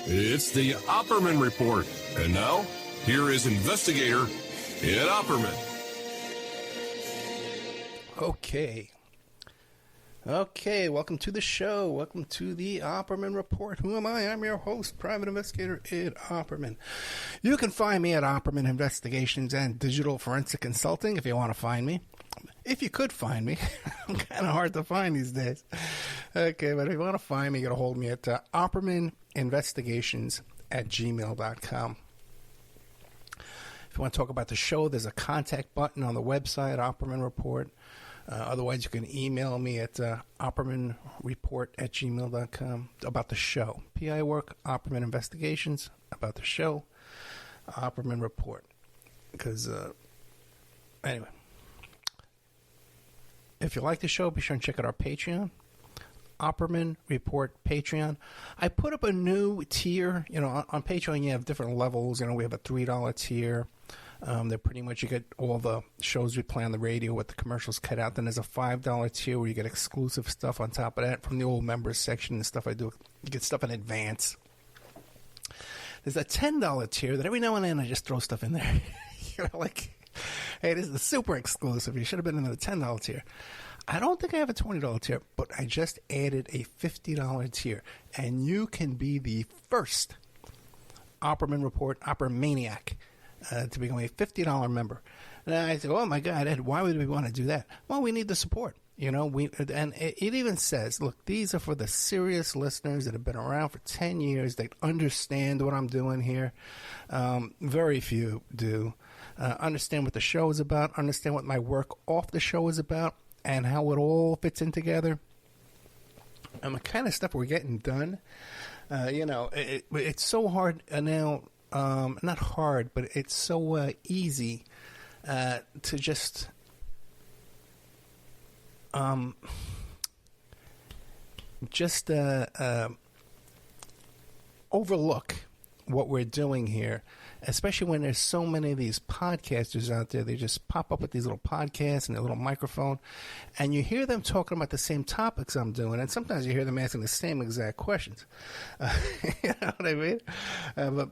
It's the Opperman Report. And now, here is investigator Ed Opperman. Okay, welcome to the show. Welcome to the Opperman Report. Who am I? I'm your host, Private Investigator Ed Opperman. You can find me at Opperman Investigations and Digital Forensic Consulting if you want to find me. If you could find me. I'm kind of hard to find these days. Okay, but if you want to find me, you got to hold me at oppermaninvestigations@gmail.com. If you want to talk about the show, there's a contact button on the website, Opperman Report. Otherwise, you can email me at oppermanreport@gmail.com about the show. PI work, Opperman Investigations, about the show, Opperman Report. Because, anyway. If you like the show, be sure and check out our Patreon, Opperman Report Patreon. I put up a new tier. You know, on Patreon you have different levels. You know, we have a $3 tier. They're pretty much, you get all the shows we play on the radio with the commercials cut out. Then there's a $5 tier where you get exclusive stuff on top of that from the old members section and stuff I do. You get stuff in advance. There's a $10 tier that every now and then I just throw stuff in there. You know, like, hey, this is the super exclusive. You should have been in the $10 tier. I don't think I have a $20 tier, but I just added a $50 tier. And you can be the first Opperman Report Oppermaniac to become a $50 member. And I said, oh my God, Ed, why would we want to do that? Well, we need the support. You know, and it even says, look, these are for the serious listeners that have been around for 10 years. They understand what I'm doing here. Very few do. Understand what the show is about, understand what my work off the show is about, and how it all fits in together. And the kind of stuff we're getting done, you know, it's so hard now, not hard, but it's so easy to just overlook what we're doing here, especially when there's so many of these podcasters out there. They just pop up with these little podcasts and their little microphone, and you hear them talking about the same topics I'm doing, and sometimes you hear them asking the same exact questions. You know what I mean?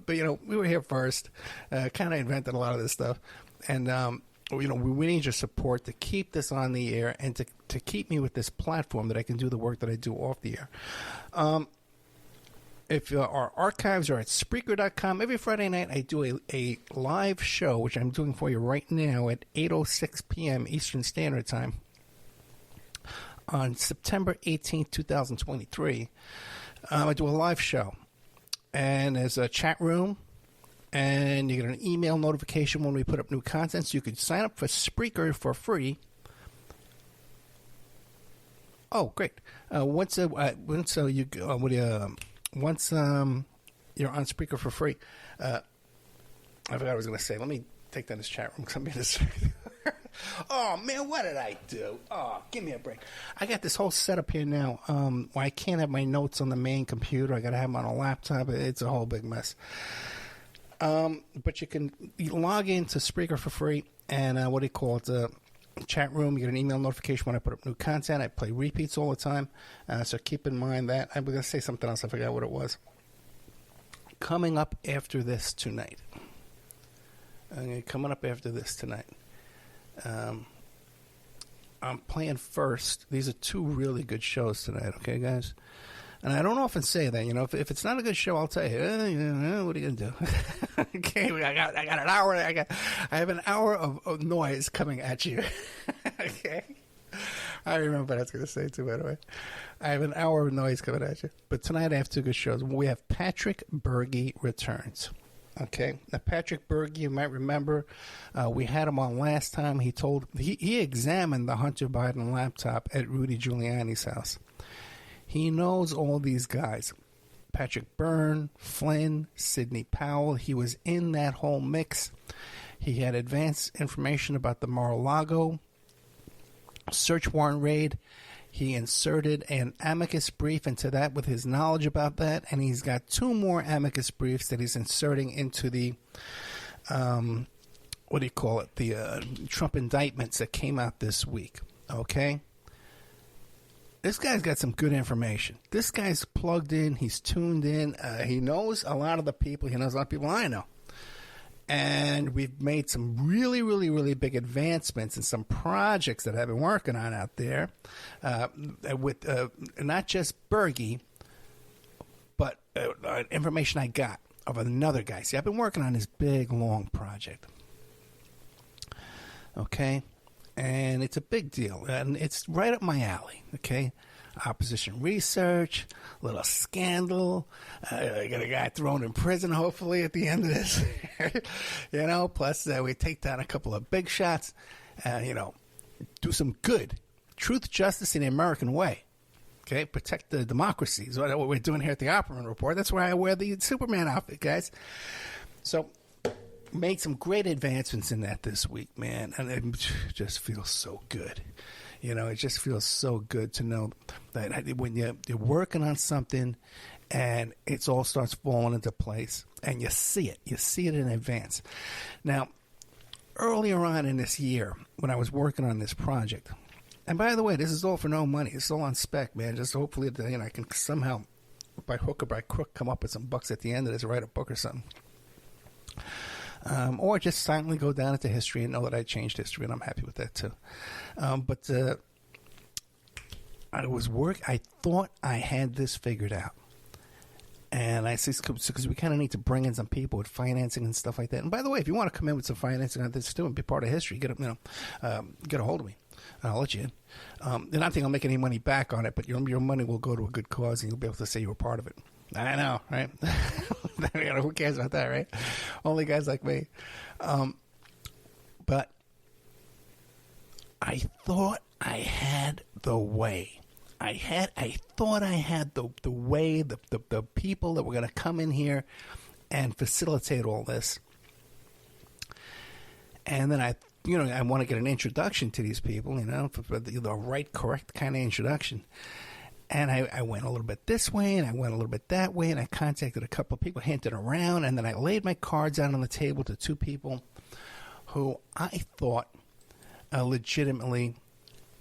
But you know, we were here first, kind of invented a lot of this stuff, and you know, we need your support to keep this on the air and to keep me with this platform that I can do the work that I do off the air. If our archives are at Spreaker.com, every Friday night I do a live show, which I'm doing for you right now at 8:06 p.m. Eastern Standard Time on September 18th, 2023. I do a live show, and there's a chat room, and you get an email notification when we put up new content, so you can sign up for Spreaker for free. Oh, great! Once you're on Spreaker for free, I forgot what I was going to say. Let me take down this chat room because I'm being distracted. Oh, man, what did I do? Oh, give me a break. I got this whole setup here now. I can't have my notes on the main computer. I got to have them on a laptop. It's a whole big mess. But you can log into Spreaker for free, and chat room. You get an email notification when I put up new content. I play repeats all the time, so keep in mind that. I was going to say something else. I forgot what it was. Coming up after this tonight. I'm playing first. These are two really good shows tonight, okay, guys? And I don't often say that, you know. If it's not a good show, I'll tell you. What are you gonna do? Okay, I got an hour. I have an hour of noise coming at you. Okay, I remember what I was gonna say too. By the way, I have an hour of noise coming at you. But tonight I have two good shows. We have Patrick Berge returns. Okay, now Patrick Berge, you might remember, we had him on last time. He examined the Hunter Biden laptop at Rudy Giuliani's house. He knows all these guys. Patrick Byrne, Flynn, Sidney Powell. He was in that whole mix. He had advanced information about the Mar-a-Lago search warrant raid. He inserted an amicus brief into that with his knowledge about that, and he's got two more amicus briefs that he's inserting into the, the Trump indictments that came out this week. Okay? This guy's got some good information. This guy's plugged in. He's tuned in. He knows a lot of the people. He knows a lot of people I know. And we've made some really, really, really big advancements in some projects that I've been working on out there with not just Berge, but information I got of another guy. See, I've been working on this big, long project. Okay? And it's a big deal, and it's right up my alley, okay? Opposition research, little scandal, get a guy thrown in prison, hopefully, at the end of this, plus we take down a couple of big shots, do some good, truth, justice, in the American way, okay? Protect the democracy is what we're doing here at the Opperman Report. That's why I wear the Superman outfit, guys. So, made some great advancements in that this week, man, and it just feels so good. It just feels so good to know that when you're working on something and it all starts falling into place and you see it in advance. Now, earlier on in this year, when I was working on this project, and by the way, this is all for no money. It's all on spec, man. Just hopefully I can somehow, by hook or by crook, come up with some bucks at the end of this, write a book or something. Or just silently go down into history and know that I changed history, and I'm happy with that too. But I thought I had this figured out, and I see because we kind of need to bring in some people with financing and stuff like that. And by the way, if you want to come in with some financing on this too and be part of history, get a hold of me. I'll let you in. And I don't think I'll make any money back on it, but your money will go to a good cause, and you'll be able to say you were part of it. I know, right? Who cares about that, right? Only guys like me. But I thought I had the way. I thought I had the way, the people that were going to come in here and facilitate all this. And then I want to get an introduction to these people, for the right, correct kind of introduction. And I went a little bit this way, and I went a little bit that way, and I contacted a couple of people, hinted around, and then I laid my cards out on the table to two people who I thought legitimately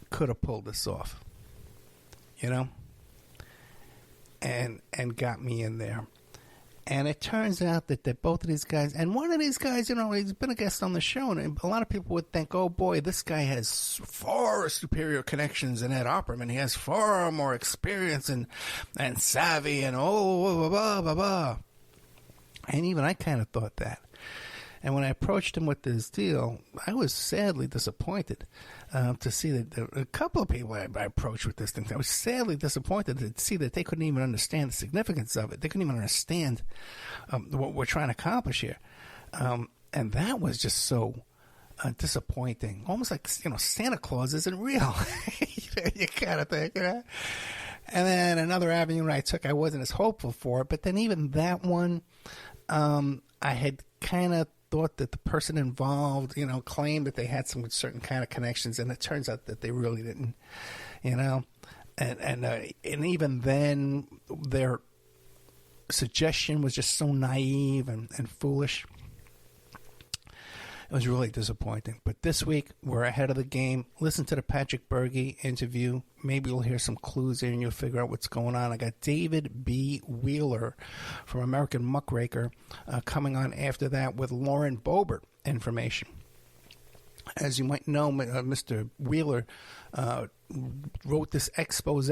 could have pulled this off, and got me in there. And it turns out that both of these guys, and one of these guys, he's been a guest on the show, and a lot of people would think, oh boy, this guy has far superior connections than Ed Opperman. He has far more experience and savvy and blah, blah, blah, blah. And even I kind of thought that. And when I approached him with this deal, I was sadly disappointed to see that a couple of people I approached with this thing, I was sadly disappointed to see that they couldn't even understand the significance of it. They couldn't even understand what we're trying to accomplish here. And that was just so disappointing. Almost like, Santa Claus isn't real. You kind of think, And then another avenue I took, I wasn't as hopeful for it. But then even that one, I had kind of thought that the person involved, claimed that they had some certain kind of connections, and it turns out that they really didn't, and even then their suggestion was just so naive and foolish. It was really disappointing. But this week, we're ahead of the game. Listen to the Patrick Berge interview. Maybe you'll hear some clues there and you'll figure out what's going on. I got David B. Wheeler from American Muckraker coming on after that with Lauren Boebert information. As you might know, Mr. Wheeler wrote this expose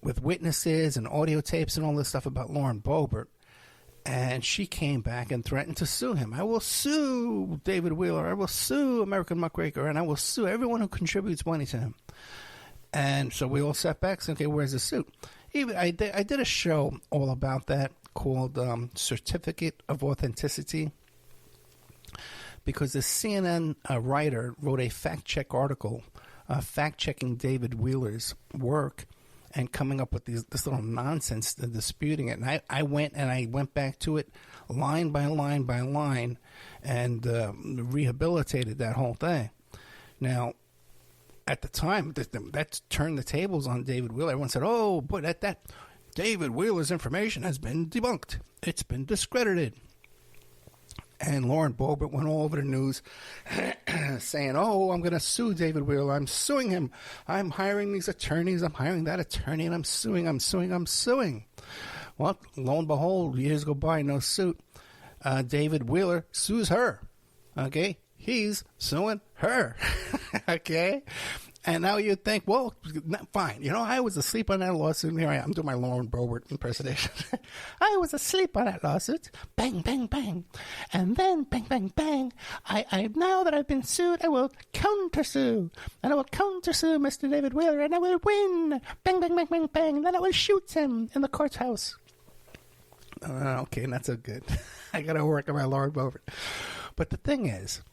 with witnesses and audio tapes and all this stuff about Lauren Boebert. And she came back and threatened to sue him. I will sue David Wheeler. I will sue American Muckraker. And I will sue everyone who contributes money to him. And so we all sat back and said, okay, where's the suit? I did a show all about that called Certificate of Authenticity. Because the CNN writer wrote a fact-check article fact-checking David Wheeler's work and coming up with this little nonsense, disputing it. And I went back to it line by line by line and rehabilitated that whole thing. Now, at the time, that turned the tables on David Wheeler. Everyone said, oh, boy, that David Wheeler's information has been debunked. It's been discredited. And Lauren Boebert went all over the news saying, oh, I'm going to sue David Wheeler. I'm suing him. I'm hiring these attorneys. I'm hiring that attorney, and I'm suing. Well, lo and behold, years go by, no suit. David Wheeler sues her. Okay? He's suing her. Okay? And now you'd think, well, fine. I was asleep on that lawsuit. Here I am doing my Lauren Boebert impersonation. I was asleep on that lawsuit. Bang, bang, bang. And then, bang, bang, bang. Now that I've been sued, I will countersue. And I will countersue Mr. David Wheeler, and I will win. Bang, bang, bang, bang, bang. And then I will shoot him in the courthouse. Okay, not so good. I got to work on my Lauren Boebert. But the thing is,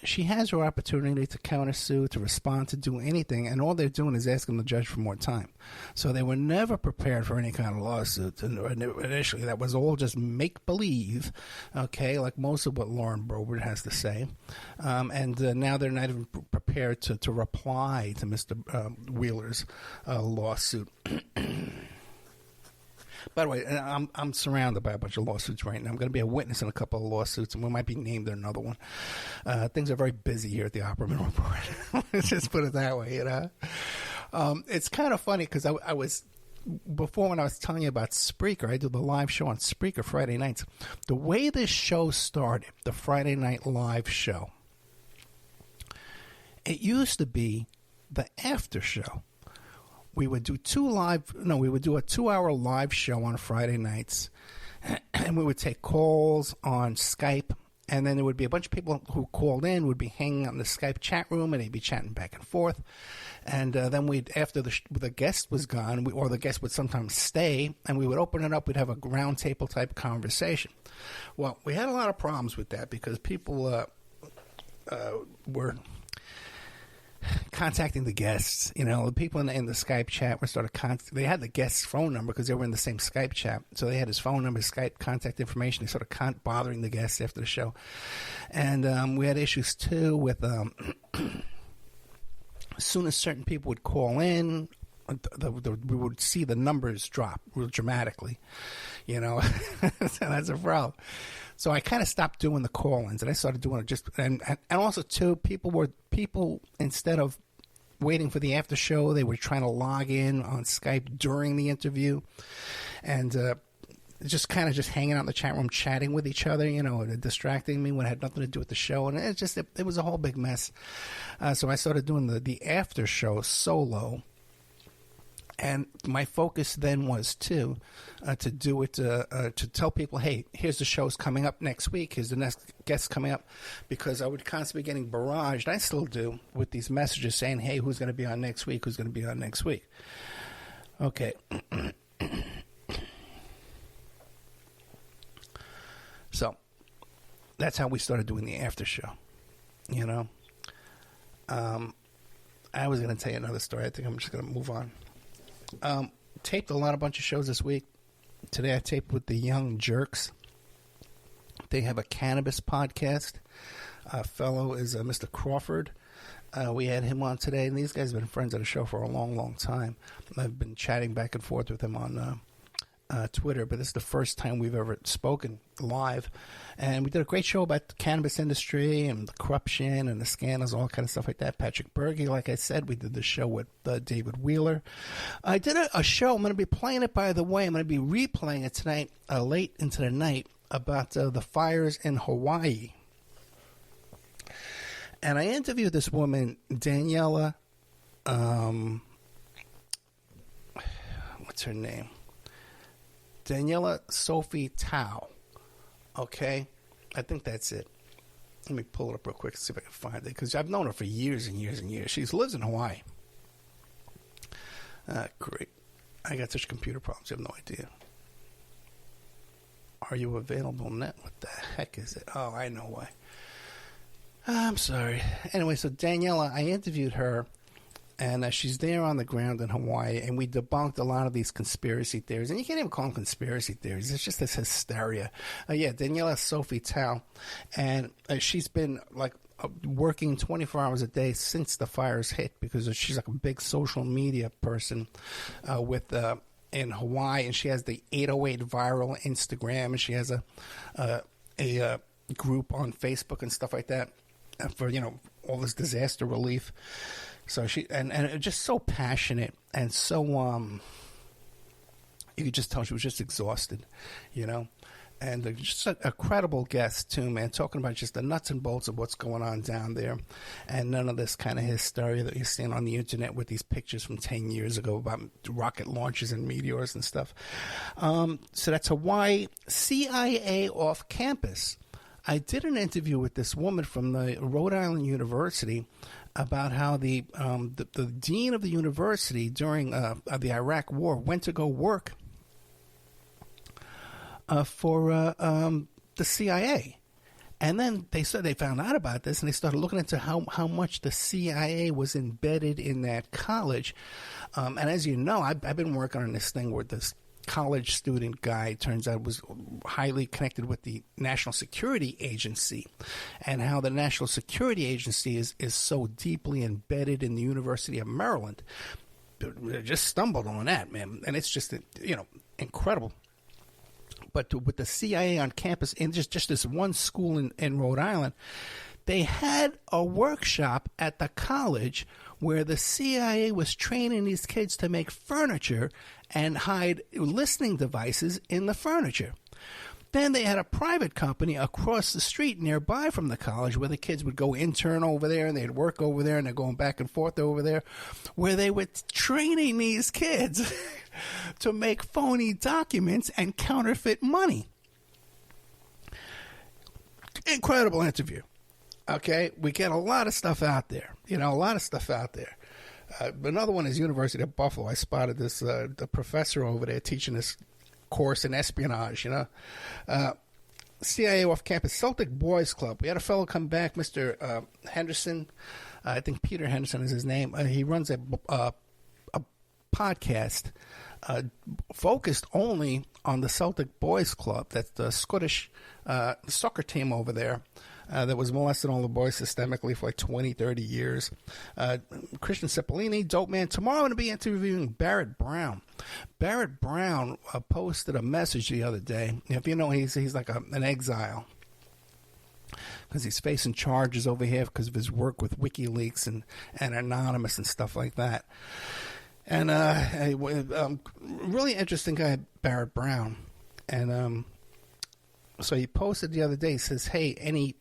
she has her opportunity to countersue, to respond, to do anything, and all they're doing is asking the judge for more time. So they were never prepared for any kind of lawsuit. And initially, that was all just make-believe, okay, like most of what Lauren Boebert has to say. And now they're not even prepared to reply to Mr. Wheeler's lawsuit. By the way, I'm surrounded by a bunch of lawsuits right now. I'm going to be a witness in a couple of lawsuits, and we might be named in another one. Things are very busy here at the Opperman Report. Let's just put it that way, It's kind of funny because I was, before when I was telling you about Spreaker, I do the live show on Spreaker Friday nights. The way this show started, the Friday Night Live show, it used to be the after show. We would do a 2-hour live show on Friday nights, and we would take calls on Skype, and then there would be a bunch of people who called in, would be hanging out in the Skype chat room, and they'd be chatting back and forth. And then after the guest was gone, or the guest would sometimes stay, and we would open it up, we'd have a round table type conversation. Well, we had a lot of problems with that because people were contacting the guests. The people in the Skype chat were they had the guest's phone number because they were in the same Skype chat. So they had his phone number, Skype contact information. They sort of bothering the guests after the show. And we had issues too with as soon as certain people would call in, we would see the numbers drop real dramatically. So that's a problem. So I kind of stopped doing the call-ins, and I started doing it and also too, people instead of waiting for the after show, they were trying to log in on Skype during the interview, and just hanging out in the chat room, chatting with each other, distracting me when it had nothing to do with the show, and it was a whole big mess. So I started doing the after show solo. And my focus then was to do it, to tell people, hey, here's the show's coming up next week. Here's the next guest coming up. Because I would constantly be getting barraged, I still do, with these messages saying, hey, who's going to be on next week? Who's going to be on next week? Okay. So that's how we started doing the after show, I was going to tell you another story. I think I'm just going to move on. Taped a bunch of shows this week. Today I taped with the Young Jerks. They have a cannabis podcast. Fellow is Mr. Crawford. We had him on today, and these guys have been friends of the show for a long, long time. I've been chatting back and forth with him on Twitter, but this is the first time we've ever spoken live. And we did a great show about the cannabis industry and the corruption and the scandals, all kind of stuff like that. Patrick Berge, like I said, we did the show with David Wheeler. I did a show. I'm going to be playing it, by the way. I'm going to be replaying it tonight, late into the night, about the fires in Hawaii. And I interviewed this woman, Daniela, what's her name? Daniela Sophie Tao. Okay? I think that's it. Let me pull it up real quick and see if I can find it. Because I've known her for years and years and years. She lives in Hawaii. Great. I got such computer problems. You have no idea. Are you available net? What the heck is it? Oh, I know why. I'm sorry. Anyway, so Daniela, I interviewed her. And she's there on the ground in Hawaii, and we debunked a lot of these conspiracy theories. And you can't even call them conspiracy theories. It's just this hysteria. Daniela Sophie Tao. And she's been, working 24 hours a day since the fires hit because she's like a big social media person in Hawaii. And she has the 808 viral Instagram, and she has a group on Facebook and stuff like that for, all this disaster relief. So she and just so passionate and so you could just tell she was just exhausted, And just a credible guest too, man. Talking about just the nuts and bolts of what's going on down there, and none of this kind of hysteria that you're seeing on the internet with these pictures from 10 years ago about rocket launches and meteors and stuff. So that's Hawaii. CIA off campus. I did an interview with this woman from the Rhode Island University about how the dean of the university during the Iraq War went to go work for the CIA. And then they said they found out about this, and they started looking into how much the CIA was embedded in that college. And as you know, I've been working on this thing where this college student guy turns out was highly connected with the National Security Agency, and how the National Security Agency is so deeply embedded in the University of Maryland. Just stumbled on that, man. And it's just, incredible. But with the CIA on campus in just this one school in Rhode Island, they had a workshop at the college where the CIA was training these kids to make furniture and hide listening devices in the furniture. Then they had a private company across the street nearby from the college where the kids would go intern over there and they'd work over there, and they're going back and forth over there, where they were training these kids to make phony documents and counterfeit money. Incredible interview. Okay, we get a lot of stuff out there. Another one is University of Buffalo. I spotted this the professor over there teaching this course in espionage. CIA off campus, Celtic Boys Club. We had a fellow come back, Mr. Henderson. I think Peter Henderson is his name. He runs a podcast focused only on the Celtic Boys Club. That's the Scottish soccer team over there that was molesting all the boys systemically for like 20, 30 years. Christian Cipollini, dope man. Tomorrow I'm going to be interviewing Barrett Brown. Barrett Brown posted a message the other day. If you know, he's like an exile, because he's facing charges over here because of his work with WikiLeaks and Anonymous and stuff like that. And really interesting guy, Barrett Brown. And so he posted the other day, he says, hey, any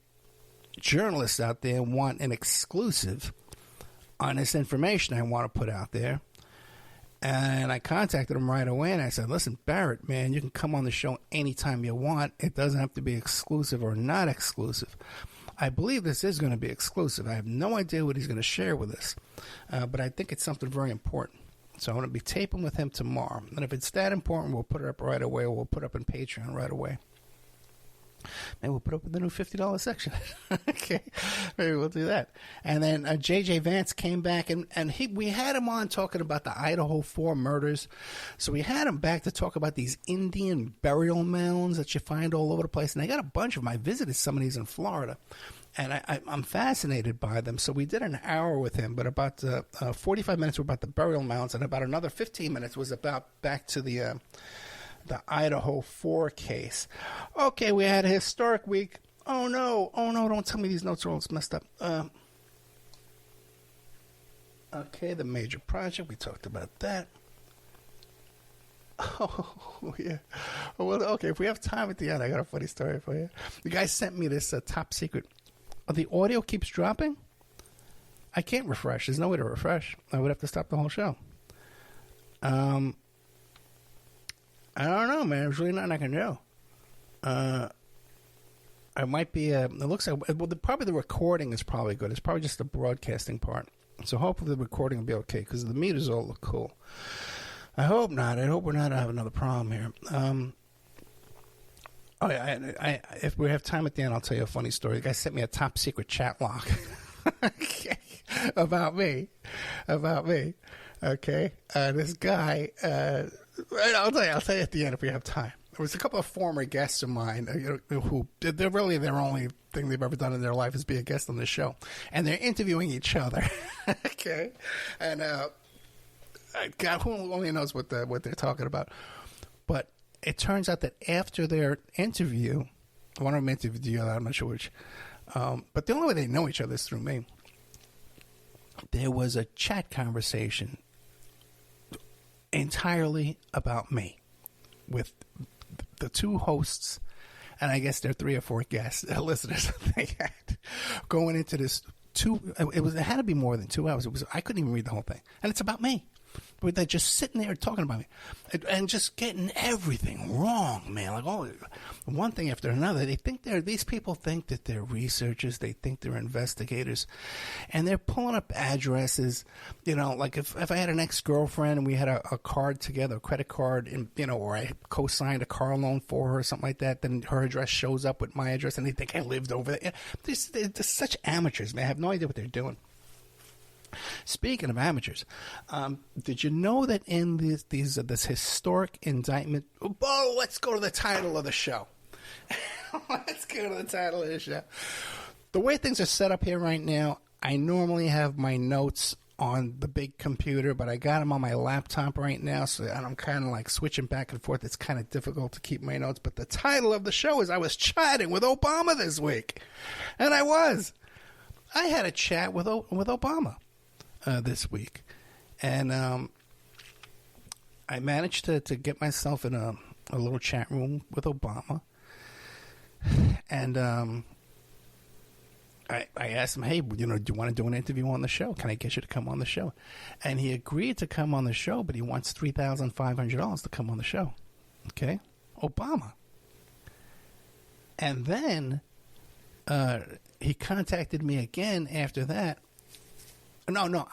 journalists out there want an exclusive on this information I want to put out there? And I contacted him right away, and I said, listen, Barrett, man, you can come on the show anytime you want. It doesn't have to be exclusive or not exclusive. I believe this is going to be exclusive. I have no idea what he's going to share with us, but I think it's something very important. So I'm going to be taping with him tomorrow. And if it's that important, we'll put it up right away, or we'll put it up on Patreon right away. Maybe we'll put up in the new $50 section. Okay, maybe we'll do that. And then J.J. Vance came back, and we had him on talking about the Idaho 4 murders. So we had him back to talk about these Indian burial mounds that you find all over the place. And I got a bunch of them. I visited some of these in Florida, and I'm fascinated by them. So we did an hour with him, but about 45 minutes were about the burial mounds, and about another 15 minutes was about back to the Idaho 4 case. Okay, we had a historic week. Oh no, don't tell me these notes are all messed up. Okay, the major project, we talked about that. Oh, yeah. Well, okay, if we have time at the end, I got a funny story for you. The guy sent me this top secret. Oh, the audio keeps dropping? I can't refresh. There's no way to refresh. I would have to stop the whole show. I don't know, man. There's really nothing I can do. I might be. It looks like probably the recording is probably good. It's probably just the broadcasting part. So hopefully the recording will be okay because the meters all look cool. I hope not. I hope we're not having another problem here. If we have time at the end, I'll tell you a funny story. The guy sent me a top secret chat log okay, about me. Okay, this guy. I'll tell you at the end if we have time. There was a couple of former guests of mine who they're really their only thing they've ever done in their life is be a guest on this show, and they're interviewing each other. Okay, and God, who only knows what they're talking about. But it turns out that after their interview, One of them interviewed the other. I'm not sure which. But the only way they know each other is through me. There was a chat conversation entirely about me with the two hosts, and I guess there are 3 or 4 guests, listeners they had going into this. It had to be more than 2 hours. I couldn't even read the whole thing, and it's about me. But they're just sitting there talking about me and just getting everything wrong, man. Like, one thing after another. These people think that they're researchers. They think they're investigators. And they're pulling up addresses. You know, like if I had an ex-girlfriend and we had a card together, a credit card, and, you know, or I co-signed a car loan for her or something like that, then her address shows up with my address and they think I lived over there. They're such amateurs, man. I have no idea what they're doing. Speaking of amateurs, did you know that in this historic indictment? Oh, let's go to the title of the show. Let's go to the title of the show. The way things are set up here right now, I normally have my notes on the big computer, but I got them on my laptop right now, so I'm kind of like switching back and forth. It's kind of difficult to keep my notes, but the title of the show is I was chatting with Obama this week, and I had a chat with Obama. This week, and I managed to get myself in a little chat room with Obama, and I asked him, hey, you know, do you want to do an interview on the show? Can I get you to come on the show? And he agreed to come on the show, but he wants $3,500 to come on the show. Okay, Obama. And then he contacted me again after that. No,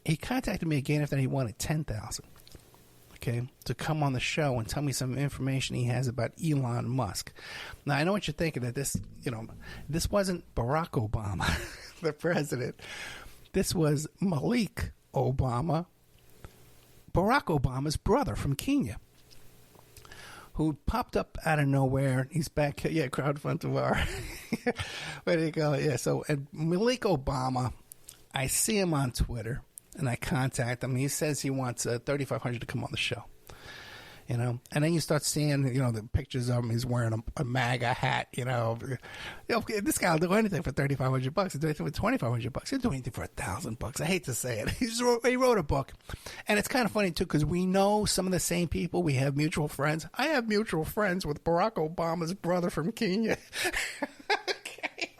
he contacted me again after he wanted $10,000, okay, to come on the show and tell me some information he has about Elon Musk. Now, I know what you're thinking, that this wasn't Barack Obama, the president. This was Malik Obama, Barack Obama's brother from Kenya, who popped up out of nowhere. He's back. Yeah, crowdfund tomorrow. Where do you go? Yeah, so Malik Obama, I see him on Twitter, and I contact him. He says he wants $3,500 to come on the show. You know, and then you start seeing, you know, the pictures of him. He's wearing a MAGA hat. You know, this guy will do anything for $3,500. He'll do anything for $2,500. He'll do anything for $1,000. I hate to say it. He wrote a book, and it's kind of funny too because we know some of the same people. We have mutual friends. I have mutual friends with Barack Obama's brother from Kenya. Okay,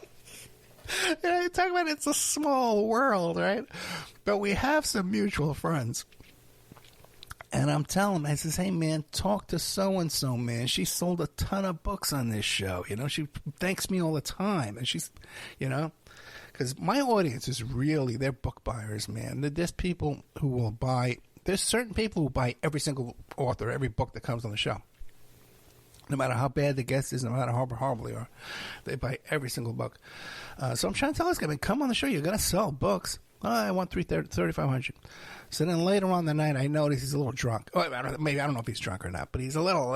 you know, you talk about it's a small world, right? But we have some mutual friends. And I'm telling him, I says, hey, man, talk to so-and-so, man. She sold a ton of books on this show. You know, she thanks me all the time. And she's, you know, because my audience is really, they're book buyers, man. There's people who will buy, there's certain people who buy every single author, every book that comes on the show. No matter how bad the guest is, no matter how horrible they are, they buy every single book. So I'm trying to tell this guy, man, come on the show. You're going to sell books. Oh, I want $3,500. So then later on the night, I notice he's a little drunk. Oh, I don't know if he's drunk or not, but he's a little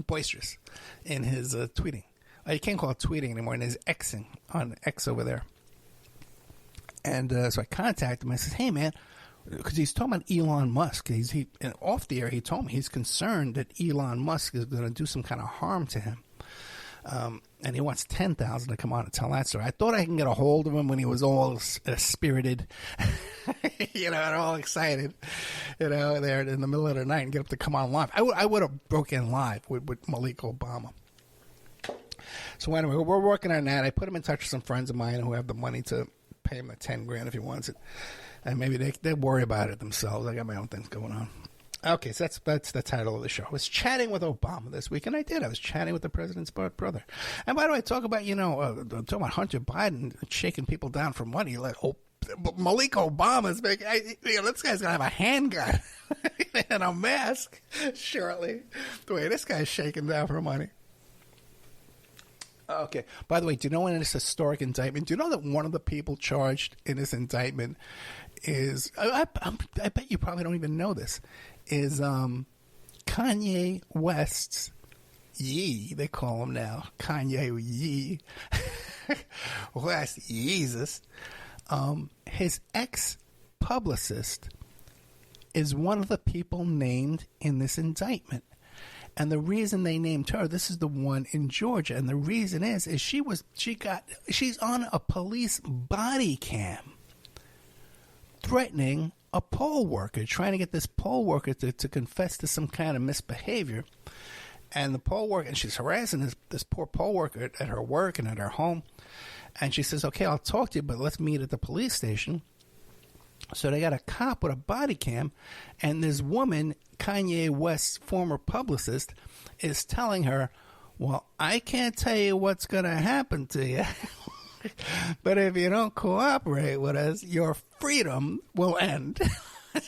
boisterous in his tweeting. You can't call it tweeting anymore. In his Xing on X over there. And so I contacted him. I said, "Hey, man," because he's talking about Elon Musk. And off the air, he told me he's concerned that Elon Musk is going to do some kind of harm to him. And he wants $10,000 to come on and tell that story. I thought I can get a hold of him when he was all spirited, you know, and all excited, you know, there in the middle of the night and get up to come on live. I would have broken live with Malik Obama. So anyway, we're working on that. I put him in touch with some friends of mine who have the money to pay him the $10,000 if he wants it, and maybe they'll worry about it themselves. I got my own things going on. Okay, so that's the title of the show. I was chatting with Obama this week, and I did. I was chatting with the president's brother. And by the way, talk about Hunter Biden shaking people down for money. Like, Malik Obama's making. This guy's gonna have a handgun and a mask shortly. The way this guy's shaking down for money. Okay. By the way, do you know in this historic indictment? Do you know that one of the people charged in this indictment is? I bet you probably don't even know this. Is Kanye West's Yee, they call him now, Kanye Yee, West Jesus, his ex-publicist is one of the people named in this indictment. And the reason they named her, this is the one in Georgia, and the reason is she's on a police body cam threatening a poll worker, trying to get this poll worker to confess to some kind of misbehavior. And the poll worker, and she's harassing this poor poll worker at her work and at her home. And she says, okay, I'll talk to you, but let's meet at the police station. So they got a cop with a body cam, and this woman, Kanye West's former publicist, is telling her, well, I can't tell you what's going to happen to you, but if you don't cooperate with us, your freedom will end.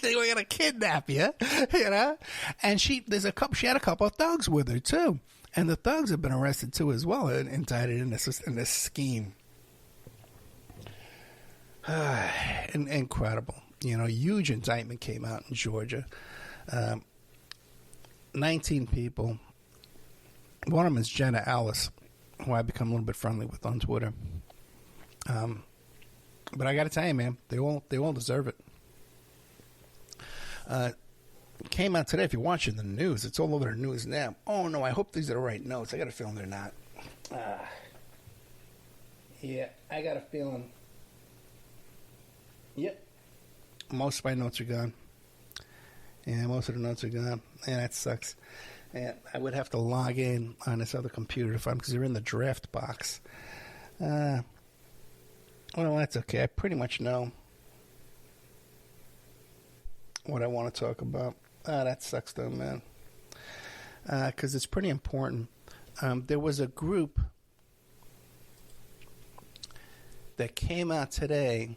We're going to kidnap you, you know? And she had a couple of thugs with her, too. And the thugs have been arrested, too, as well, and indicted in this scheme. Incredible. You know, huge indictment came out in Georgia. 19 people. One of them is Jenna Ellis, who I've become a little bit friendly with on Twitter. But I got to tell you, man, they all deserve it. Came out today. If you're watching the news, it's all over the news now. Oh, no, I hope these are the right notes. I got a feeling they're not. Yeah, I got a feeling. Yep. Most of my notes are gone. Yeah, most of the notes are gone. Yeah, that sucks. And I would have to log in on this other computer to find, because they're in the draft box. Well, that's okay. I pretty much know what I want to talk about. That sucks though, man. Because it's pretty important. There was a group that came out today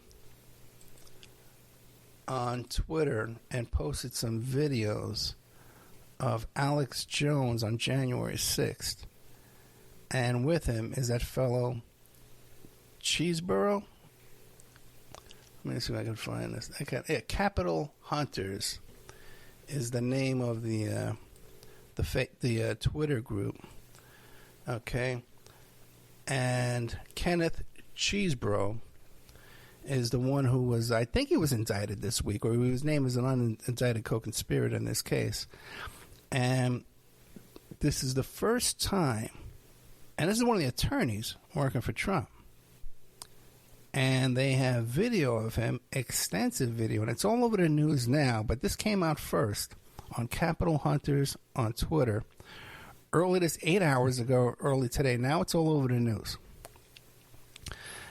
on Twitter and posted some videos of Alex Jones on January 6th. And with him is that fellow Cheeseborough. Let me see if I can find this. Capital Hunters is the name of the Twitter group. Okay. And Kenneth Cheeseborough is the one who was, I think he was indicted this week, or his name is an unindicted co-conspirator in this case. And this is the first time, and this is one of the attorneys working for Trump. And they have video of him, extensive video, and it's all over the news now, but this came out first on Capital Hunters on Twitter. Early this 8 hours ago, early today. Now it's all over the news.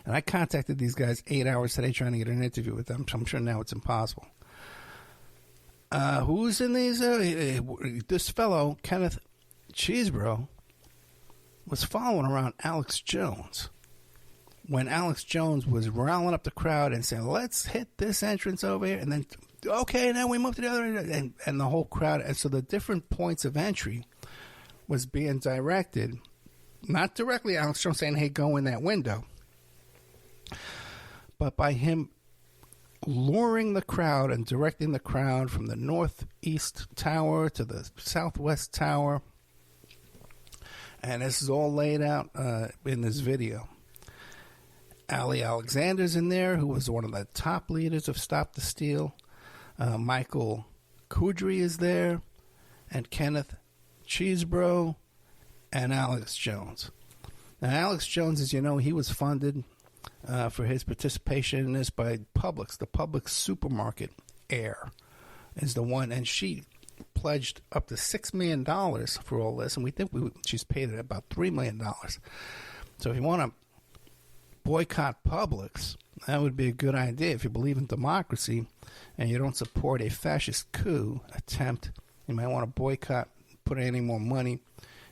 And I contacted these guys 8 hours today trying to get an interview with them. So I'm sure now it's impossible. Who's in these? This fellow, Kenneth Cheeseborough, was following around Alex Jones when Alex Jones was riling up the crowd and saying, let's hit this entrance over here. And then, okay, now we move to the other end. And the whole crowd. And so the different points of entry was being directed, not directly Alex Jones saying, hey, go in that window, but by him luring the crowd and directing the crowd from the northeast tower to the southwest tower. And this is all laid out in this video. Ali Alexander's in there, who was one of the top leaders of Stop the Steal. Michael Kudry is there, and Kenneth Cheeseborough, and Alex Jones. Now, Alex Jones, as you know, he was funded for his participation in this by Publix. The Publix supermarket heir is the one, and she pledged up to $6 million for all this, and we think she's paid it about $3 million. So if you want to boycott Publix, that would be a good idea. If you believe in democracy and you don't support a fascist coup attempt, you might want to boycott, put any more money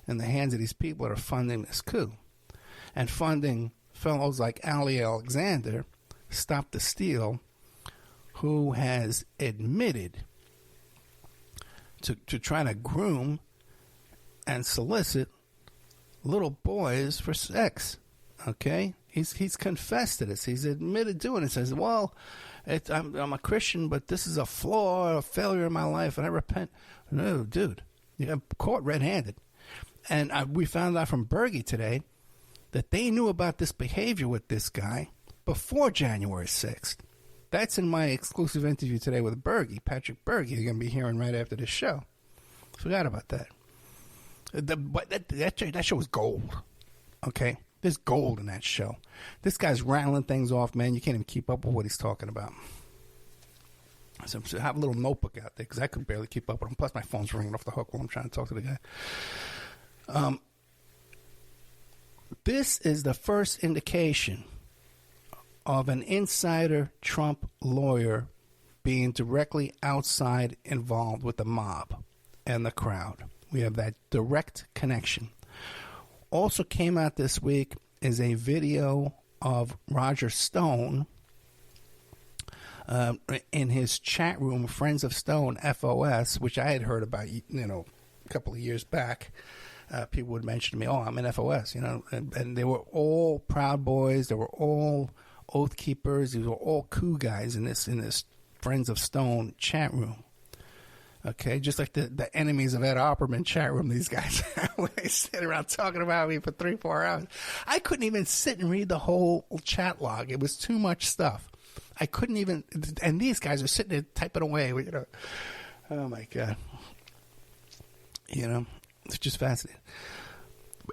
in the hands of these people that are funding this coup. And funding fellows like Ali Alexander, Stop the Steal, who has admitted to trying to groom and solicit little boys for sex. Okay? He's confessed to this. He's admitted doing it. Says, well, I'm a Christian, but this is a flaw, a failure in my life, and I repent. No, dude. You got caught red-handed. And we found out from Berge today that they knew about this behavior with this guy before January 6th. That's in my exclusive interview today with Berge, Patrick Berge. You're going to be hearing right after this show. Forgot about that. But that show was gold. Okay? There's gold in that show. This guy's rattling things off, man. You can't even keep up with what he's talking about. So I have a little notebook out there because I could barely keep up with him. Plus, my phone's ringing off the hook while I'm trying to talk to the guy. This is the first indication of an insider Trump lawyer being directly outside involved with the mob and the crowd. We have that direct connection. Also came out this week is a video of Roger Stone in his chat room, Friends of Stone, FOS, which I had heard about, a couple of years back. People would mention to me, "Oh, I'm in FOS," and they were all Proud Boys. They were all Oath Keepers. These were all coup guys in this Friends of Stone chat room. Okay, just like the enemies of Ed Opperman chat room, these guys they sit around talking about me for 3-4 hours. I couldn't even sit and read the whole chat log. It was too much stuff. I couldn't even, and these guys are sitting there typing away. Oh my God. It's just fascinating.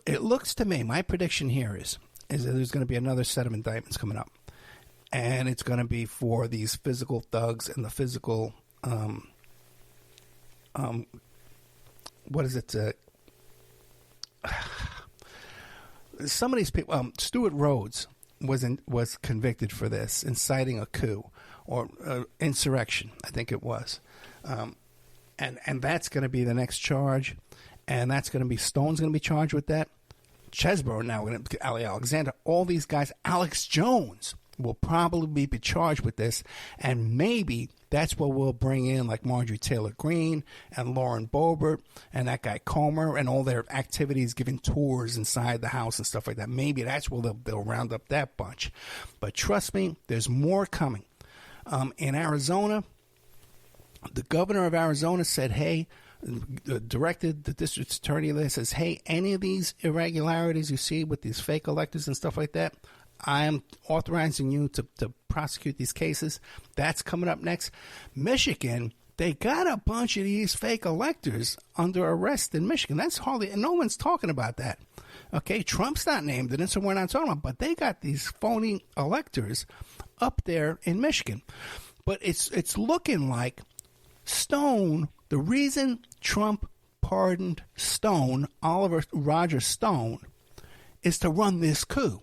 It looks to me, my prediction here is that there's going to be another set of indictments coming up. And it's going to be for these physical thugs and the physical, what is it? Some of these people, Stuart Rhodes was convicted for this, inciting a coup or insurrection, I think it was. And that's going to be the next charge. And that's going to be, Stone's going to be charged with that. Chesbrough now, Ali Alexander, all these guys, Alex Jones will probably be charged with this. And maybe that's what we'll bring in, like Marjorie Taylor Greene and Lauren Boebert and that guy Comer and all their activities, giving tours inside the house and stuff like that. Maybe that's where they'll round up that bunch. But trust me, there's more coming. In Arizona, the governor of Arizona said, hey, directed the district attorney there, says, hey, any of these irregularities you see with these fake electors and stuff like that, I am authorizing you to prosecute these cases. That's coming up next. Michigan, they got a bunch of these fake electors under arrest in Michigan. That's hardly, and no one's talking about that. Okay, Trump's not named in it, so we're not talking about it, but they got these phony electors up there in Michigan. But it's looking like Stone, the reason Trump pardoned Stone, Roger Stone, is to run this coup.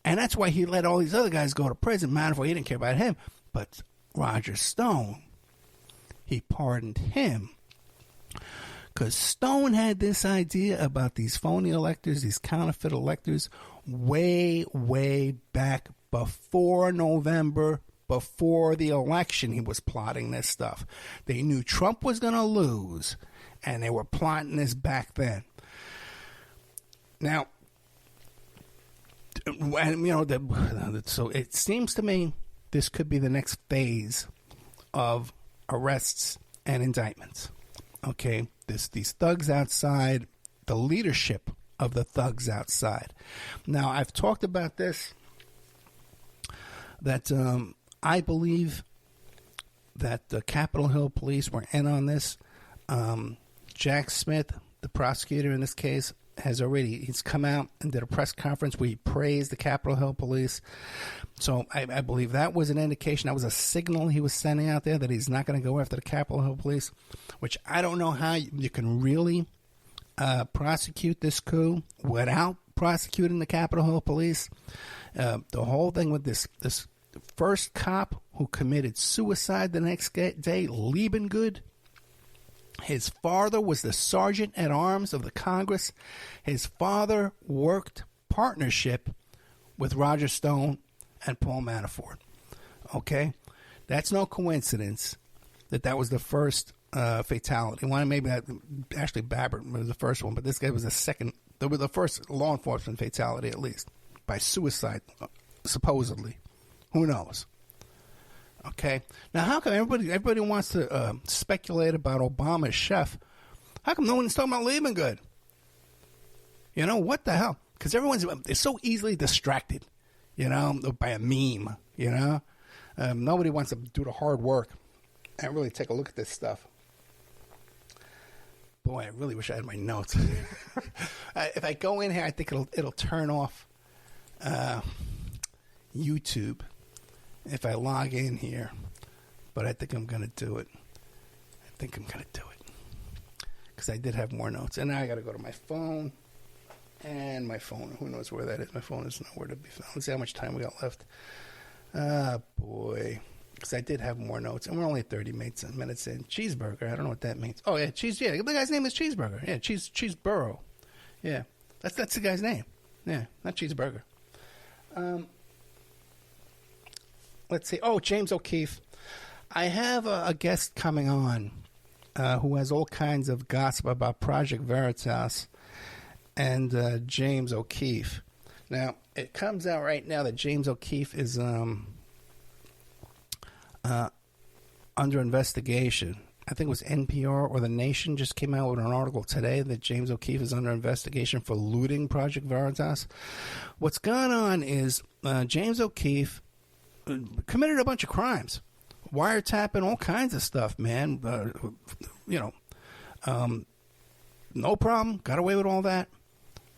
And that's why he let all these other guys go to prison. Manafort, he didn't care about him. But Roger Stone, he pardoned him. Because Stone had this idea about these phony electors, these counterfeit electors, way, way back before November. Before the election, he was plotting this stuff. They knew Trump was going to lose, and they were plotting this back then. Now, so it seems to me this could be the next phase of arrests and indictments. Okay, these thugs outside, the leadership of the thugs outside. Now, I've talked about this, that I believe that the Capitol Hill police were in on this. Jack Smith, the prosecutor in this case, he's come out and did a press conference where he praised the Capitol Hill police. So I believe that was an indication, that was a signal he was sending out there that he's not going to go after the Capitol Hill police, which I don't know how you can really prosecute this coup without prosecuting the Capitol Hill police. The whole thing with this first cop who committed suicide the next day, Liebengood, his father was the sergeant at arms of the Congress. His father worked partnership with Roger Stone and Paul Manafort. Okay? That's no coincidence that was the first fatality. Maybe Ashley Babbitt was the first one, but this guy was the second. They were the first law enforcement fatality, at least, by suicide, supposedly. Who knows? Okay. Now, how come everybody wants to speculate about Obama's chef? How come no one's talking about Liebengood? What the hell? Because everyone's so easily distracted, by a meme, Nobody wants to do the hard work and really take a look at this stuff. Boy, I really wish I had my notes. If I go in here, I think it'll turn off YouTube if I log in here. But I think I'm going to do it. Because I did have more notes. And now I got to go to my phone. And my phone, who knows where that is? My phone is nowhere to be found. Let's see how much time we got left. Boy. Because I did have more notes. And we're only 30 minutes in. Cheeseburger. I don't know what that means. Oh, yeah. Yeah, the guy's name is Cheeseburger. Yeah, Cheeseboro. Yeah. That's the guy's name. Yeah, not Cheeseburger. Let's see. Oh, James O'Keefe. I have a guest coming on who has all kinds of gossip about Project Veritas and James O'Keefe. Now, it comes out right now that James O'Keefe is under investigation. I think it was NPR or The Nation just came out with an article today that James O'Keefe is under investigation for looting Project Veritas. What's going on is James O'Keefe committed a bunch of crimes. Wiretapping, all kinds of stuff, man. No problem. Got away with all that.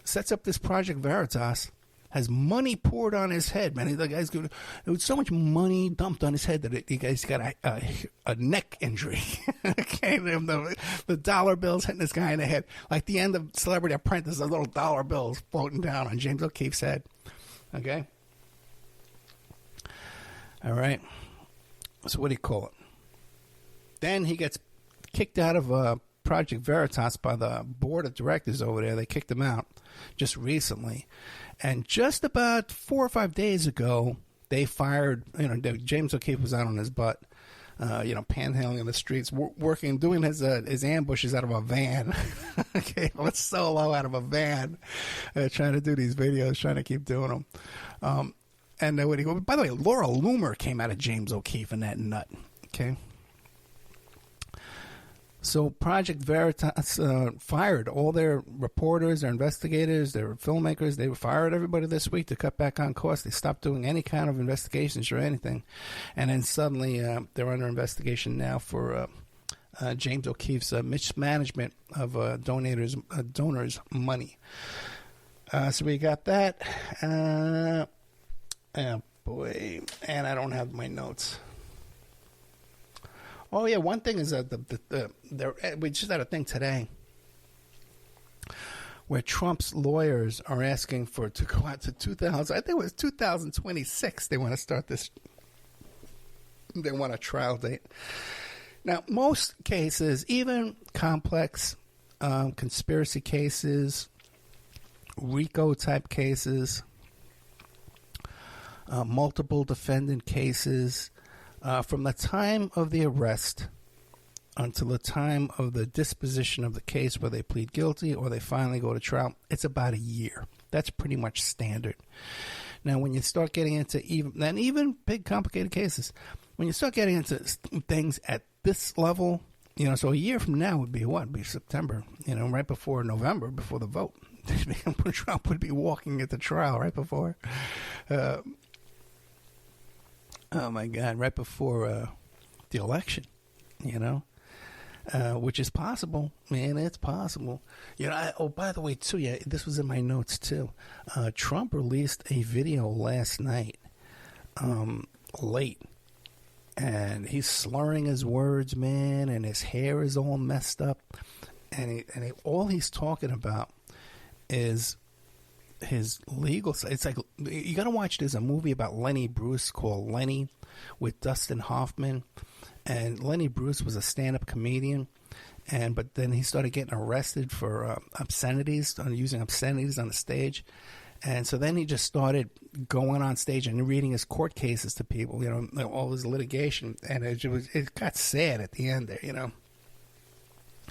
Sets up this Project Veritas. Has money poured on his head, man. The guy's there was so much money dumped on his head that the guy's got a neck injury. Okay, the dollar bills hitting this guy in the head, like the end of Celebrity Apprentice. The little dollar bills floating down on James O'Keefe's head. Okay. All right. So what do you call it? Then he gets kicked out of Project Veritas by the board of directors over there. They kicked him out just recently. And just about 4 or 5 days ago, they fired, James O'Keefe was out on his butt, panhandling in the streets, working, doing his ambushes out of a van. Okay, well, it's solo out of a van, trying to do these videos, trying to keep doing them. And by the way, Laura Loomer came out of James O'Keefe in that nut. Okay. So Project Veritas fired all their reporters, their investigators, their filmmakers. They fired everybody this week to cut back on costs. They stopped doing any kind of investigations or anything. And then suddenly they're under investigation now for James O'Keefe's mismanagement of donors' money. So we got that. Oh, boy. And I don't have my notes. Oh, yeah, one thing is that we just had a thing today where Trump's lawyers are asking to go out to 2000. I think it was 2026 they want to start this. They want a trial date. Now, most cases, even complex conspiracy cases, RICO-type cases, multiple defendant cases, from the time of the arrest until the time of the disposition of the case where they plead guilty or they finally go to trial, it's about a year. That's pretty much standard. Now, when you start getting into even big complicated cases, when you start getting into things at this level, so a year from now would be what? It'd be September, right before November, before the vote. Trump would be walking at the trial right before. Oh, my God, right before the election, which is possible. Man, it's possible. By the way, too, yeah, this was in my notes, too. Trump released a video last night, late, and he's slurring his words, man, and his hair is all messed up, and all he's talking about is his legal side. It's like, you got to watch. There's a movie about Lenny Bruce called Lenny with Dustin Hoffman, and Lenny Bruce was a stand-up comedian, but then he started getting arrested for obscenities, using obscenities on the stage, and so then he just started going on stage and reading his court cases to people, all his litigation, and it got sad at the end there,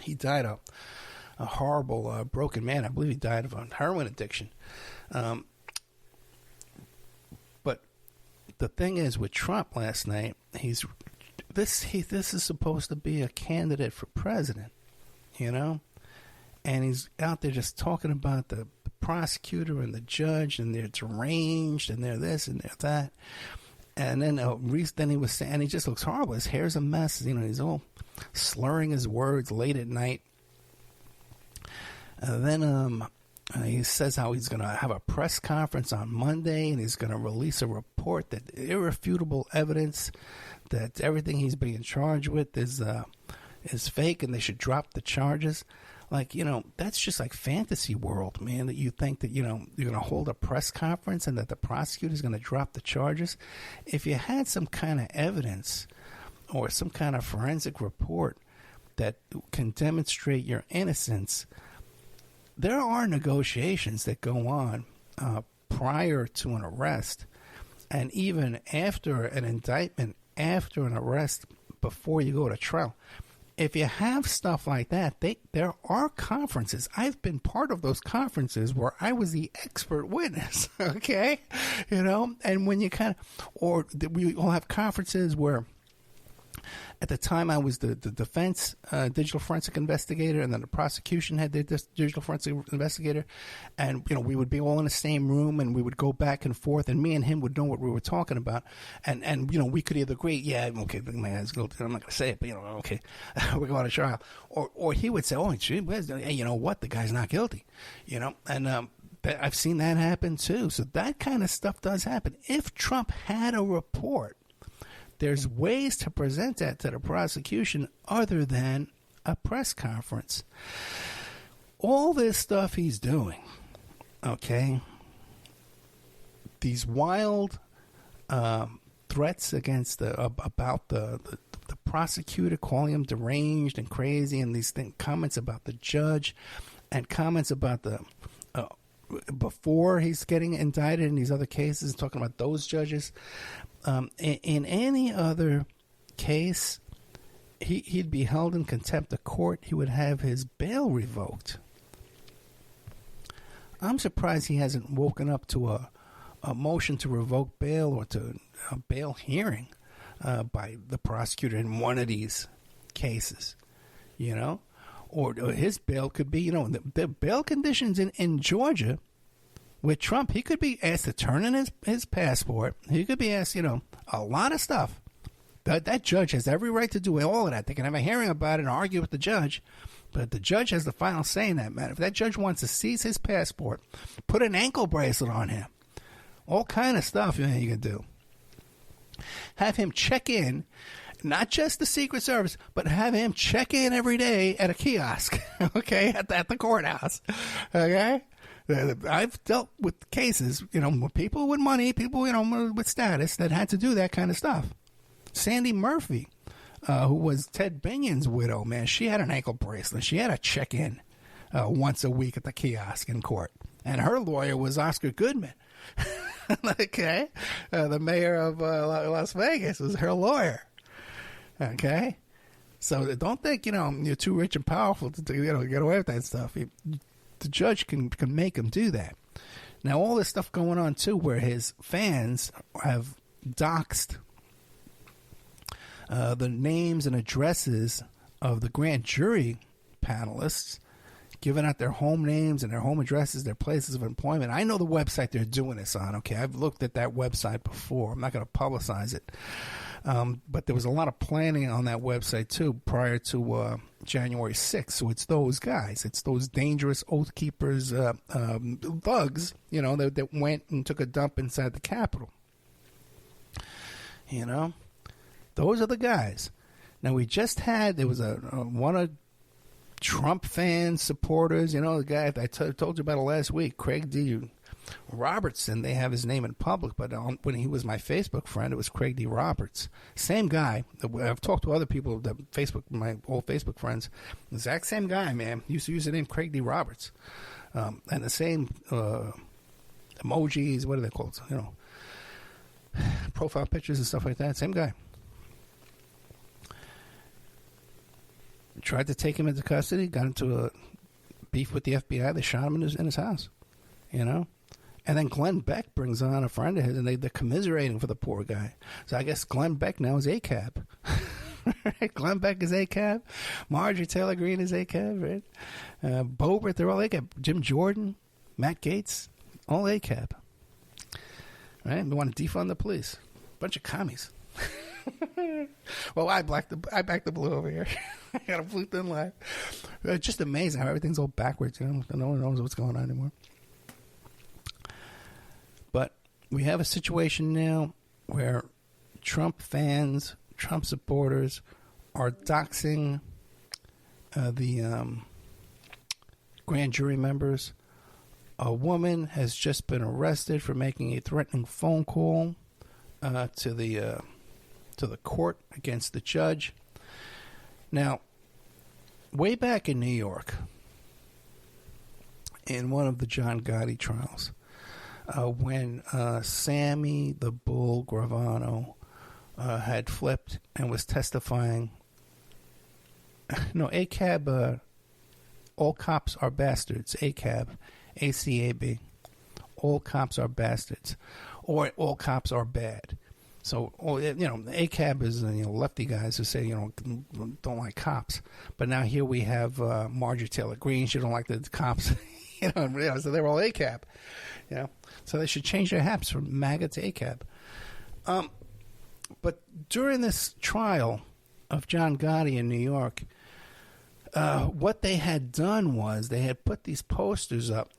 He died a horrible, broken man. I believe he died of a heroin addiction. But the thing is, with Trump last night, this is supposed to be a candidate for president, and he's out there just talking about the prosecutor and the judge, and they're deranged, and they're this and they're that. And then then he was saying, and he just looks horrible. His hair's a mess. He's all slurring his words late at night. And then he says how he's going to have a press conference on Monday, and he's going to release a report that irrefutable evidence that everything he's being charged with is fake, and they should drop the charges. Like, that's just like fantasy world, man, that you think that, you're going to hold a press conference and that the prosecutor's going to drop the charges. If you had some kind of evidence or some kind of forensic report that can demonstrate your innocence, there are negotiations that go on prior to an arrest and even after an indictment, after an arrest, before you go to trial. If you have stuff like that, there are conferences. I've been part of those conferences where I was the expert witness, okay? And when you we all have conferences where, at the time, I was the defense digital forensic investigator, and then the prosecution had their digital forensic investigator. And, we would be all in the same room, and we would go back and forth, and me and him would know what we were talking about. And we could either agree, yeah, okay, my guy's guilty. I'm not going to say it, but, okay, we're going to trial. Or he would say, oh, gee, hey, you know what, the guy's not guilty, And I've seen that happen, too. So that kind of stuff does happen. If Trump had a report, there's ways to present that to the prosecution other than a press conference. All this stuff he's doing, okay, these wild threats against about the prosecutor, calling him deranged and crazy, and these comments about the judge, and comments about the before he's getting indicted in these other cases, talking about those judges. In any other case, he'd be held in contempt of court. He would have his bail revoked. I'm surprised he hasn't woken up to a motion to revoke bail or to a bail hearing by the prosecutor in one of these cases, Or his bail could be, the bail conditions in Georgia with Trump, he could be asked to turn in his passport. He could be asked, a lot of stuff. That judge has every right to do all of that. They can have a hearing about it and argue with the judge. But the judge has the final say in that matter. If that judge wants to seize his passport, put an ankle bracelet on him, all kind of stuff you can do. Have him check in, not just the Secret Service, but have him check in every day at a kiosk, okay, at the courthouse, okay? I've dealt with cases, with people with money, people, with status that had to do that kind of stuff. Sandy Murphy, who was Ted Binion's widow, man, she had an ankle bracelet. She had to check in once a week at the kiosk in court. And her lawyer was Oscar Goodman. Okay? The mayor of Las Vegas was her lawyer. Okay? So don't think, you're too rich and powerful to get away with that stuff. The judge can make him do that. Now, all this stuff going on, too, where his fans have doxed the names and addresses of the grand jury panelists, giving out their home names and their home addresses, their places of employment. I know the website they're doing this on, okay? I've looked at that website before. I'm not going to publicize it. But there was a lot of planning on that website, too, prior to January 6th. So it's those guys. It's those dangerous Oath Keepers, thugs, that went and took a dump inside the Capitol. Those are the guys. Now, we just had, there was one of Trump fans, supporters, the guy I told you about it last week, Craig D. Robertson. They have his name in public, but when he was my Facebook friend, it was Craig D. Roberts. Same guy. I've talked to other people, my old Facebook friends. The exact same guy, man. He used to use the name Craig D. Roberts. And the same emojis, what are they called? Profile pictures and stuff like that. Same guy. Tried to take him into custody, got into a beef with the FBI. They shot him in his house, And then Glenn Beck brings on a friend of his, and they're commiserating for the poor guy. So I guess Glenn Beck now is ACAB. Right? Glenn Beck is ACAB. Marjorie Taylor Greene is ACAB, right? Boebert, they're all ACAB. Jim Jordan, Matt Gaetz, all ACAB. Right? They want to defund the police. bunch of commies. Well, I back the blue over here. I got a blue thin line. It's just amazing how everything's all backwards. No one knows what's going on anymore. But we have a situation now where Trump fans, Trump supporters, are doxing the grand jury members. A woman has just been arrested for making a threatening phone call to the court against the judge. Now, way back in New York, in one of the John Gotti trials, when Sammy the Bull Gravano had flipped and was testifying. No, ACAB, all cops are bastards. ACAB, ACAB, all cops are bastards, or all cops are bad. So, ACAB is lefty guys who say don't like cops. But now here we have Marjorie Taylor Greene. She don't like the cops. So they're all ACAB. So they should change their hats from MAGA to ACAB. But during this trial of John Gotti in New York, what they had done was they had put these posters up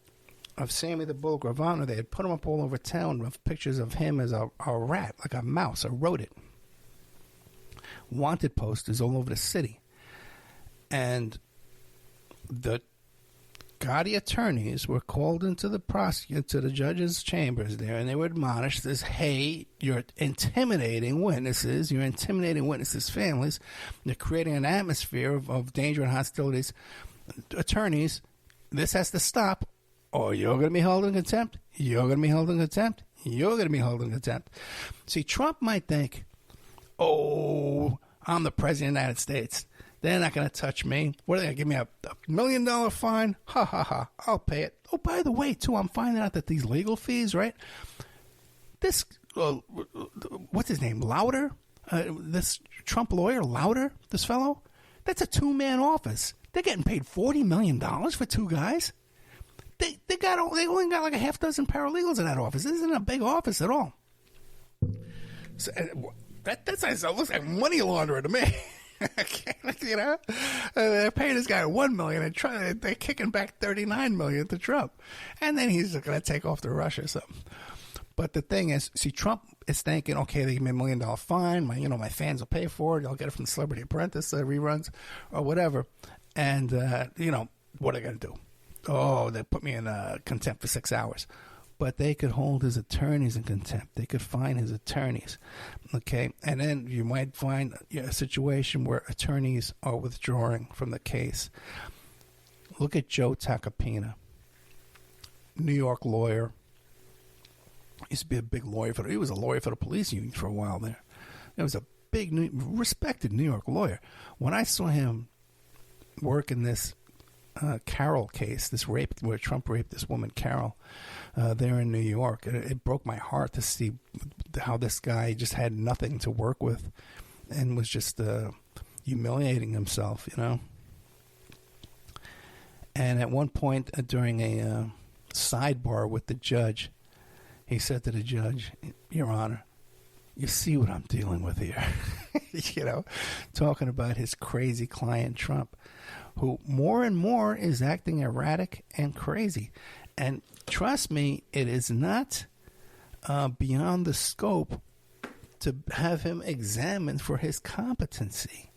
of Sammy the Bull Gravano. They had put them up all over town with pictures of him as a rat, like a mouse, a rodent. Wanted posters all over the city. And the Gotti attorneys were called into the judge's chambers there, and they were admonished as, hey, you're intimidating witnesses, you're intimidating witnesses' families, you're creating an atmosphere of danger and hostilities. Attorneys, this has to stop, or you're going to be held in contempt, you're going to be held in contempt, you're going to be held in contempt. See, Trump might think, oh, I'm the president of the United States. They're not going to touch me. What are they going to give me, a $1 million fine? Ha, ha, ha. I'll pay it. Oh, by the way, too, I'm finding out that these legal fees, right? This, what's his name, Lauder? This Trump lawyer, Lauder, this fellow? That's a two-man office. They're getting paid $40 million for two guys. They only got like a half dozen paralegals in that office. This isn't a big office at all. So, that looks like money laundering to me. They're paying this guy $1 million and they're kicking back $39 million to Trump, and then he's going to take off to Russia or something. But the thing is, see, Trump is thinking, okay, they give me $1 million fine. My fans will pay for it. I'll get it from Celebrity Apprentice reruns or whatever. And what are they going to do? Oh, they put me in contempt for 6 hours. But they could hold his attorneys in contempt. They could fine his attorneys, okay? And then you might find a situation where attorneys are withdrawing from the case. Look at Joe Tacopina, New York lawyer. Used to be a big lawyer he was a lawyer for the police union for a while there. He was a big, respected New York lawyer. When I saw him work in this Carol case, this rape where Trump raped this woman, Carol, there in New York. It broke my heart to see how this guy just had nothing to work with and was just humiliating himself, And at one point during a sidebar with the judge, he said to the judge, Your Honor, you see what I'm dealing with here. Talking about his crazy client Trump, who more and more is acting erratic and crazy. And trust me, it is not beyond the scope to have him examined for his competency.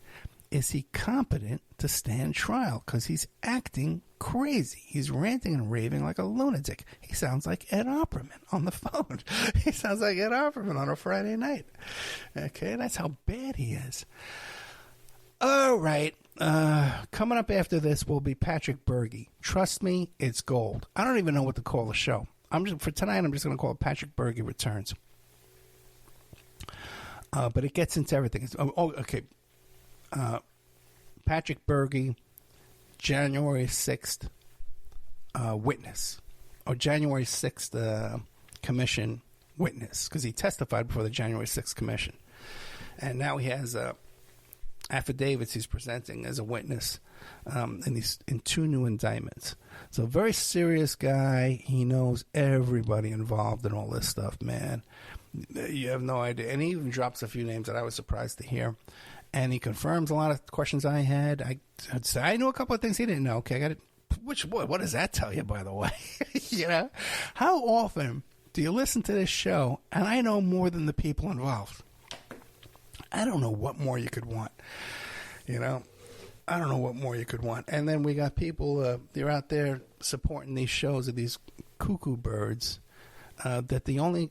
Is he competent to stand trial? Because he's acting crazy. He's ranting and raving like a lunatic. He sounds like Ed Opperman on the phone. He sounds like Ed Opperman on a Friday night. Okay, that's how bad he is. All right. Coming up after this will be Patrick Berge. Trust me, it's gold. I don't even know what to call the show. For tonight, I'm just going to call it Patrick Berge Returns. But it gets into everything. Okay. Patrick Berge, January 6th witness. Or January 6th commission witness. Because he testified before the January 6th commission. And now he has affidavits he's presenting as a witness in two new indictments. So a very serious guy. He knows everybody involved in all this stuff, man. You have no idea. And he even drops a few names that I was surprised to hear. And he confirms a lot of questions I had. I'd say I knew a couple of things he didn't know. Okay, I got it. Which, boy, what does that tell you, by the way? You know, how often do you listen to this show and I know more than the people involved? I don't know what more you could want. You know, I don't know what more you could want. And then we got people, they're out there supporting these shows of these cuckoo birds, that the only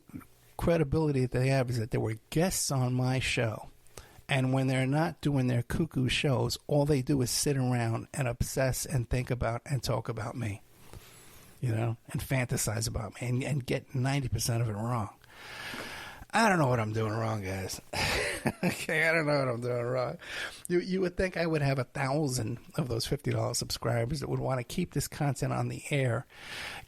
credibility that they have is that they were guests on my show. And when they're not doing their cuckoo shows, all they do is sit around and obsess and think about and talk about me, you know, and fantasize about me and get 90% of it wrong. I don't know what I'm doing wrong, guys. Okay, I don't know what I'm doing wrong. You would think I would have 1,000 of those $50 subscribers that would want to keep this content on the air,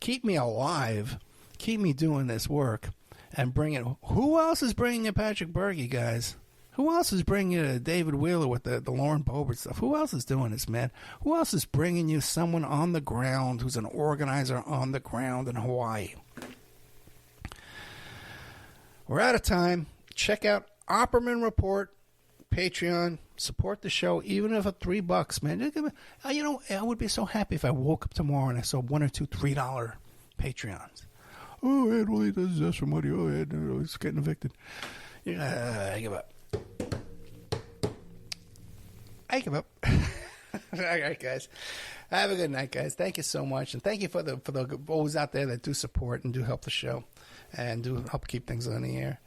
keep me alive, keep me doing this work, and bring it. Who else is bringing you Patrick Berge, guys? Who else is bringing you David Wheeler with the Lauren Boebert stuff? Who else is doing this, man? Who else is bringing you someone on the ground who's an organizer on the ground in Hawaii? We're out of time. Check out Opperman Report, Patreon. Support the show, even if it's $3, man. You know, I would be so happy if I woke up tomorrow and I saw one or two $3 Patreons. Oh, Ed, well, he does this for money. Oh, Ed, he's getting evicted. I give up. I give up. All right, guys. Have a good night, guys. Thank you so much, and thank you for the those out there that do support and do help the show, and do help keep things on the air.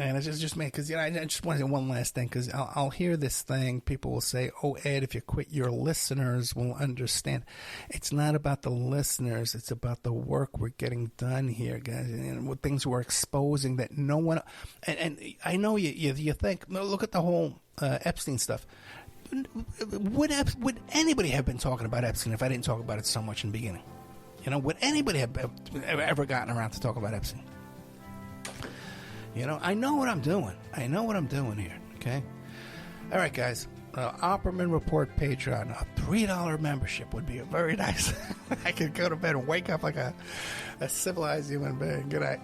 And it's just me, because I just want to say one last thing, because I'll hear this thing. People will say, "Oh, Ed, if you quit, your listeners will understand." It's not about the listeners; it's about the work we're getting done here, guys, and what things we're exposing that no one. And I know you think, look at the whole Epstein stuff. Would anybody have been talking about Epstein if I didn't talk about it so much in the beginning? You know, would anybody have ever gotten around to talk about Epstein? You know, I know what I'm doing. I know what I'm doing here, okay? All right, guys. Opperman Report Patreon. A $3 membership would be very nice. I could go to bed and wake up like a civilized human being. Good night.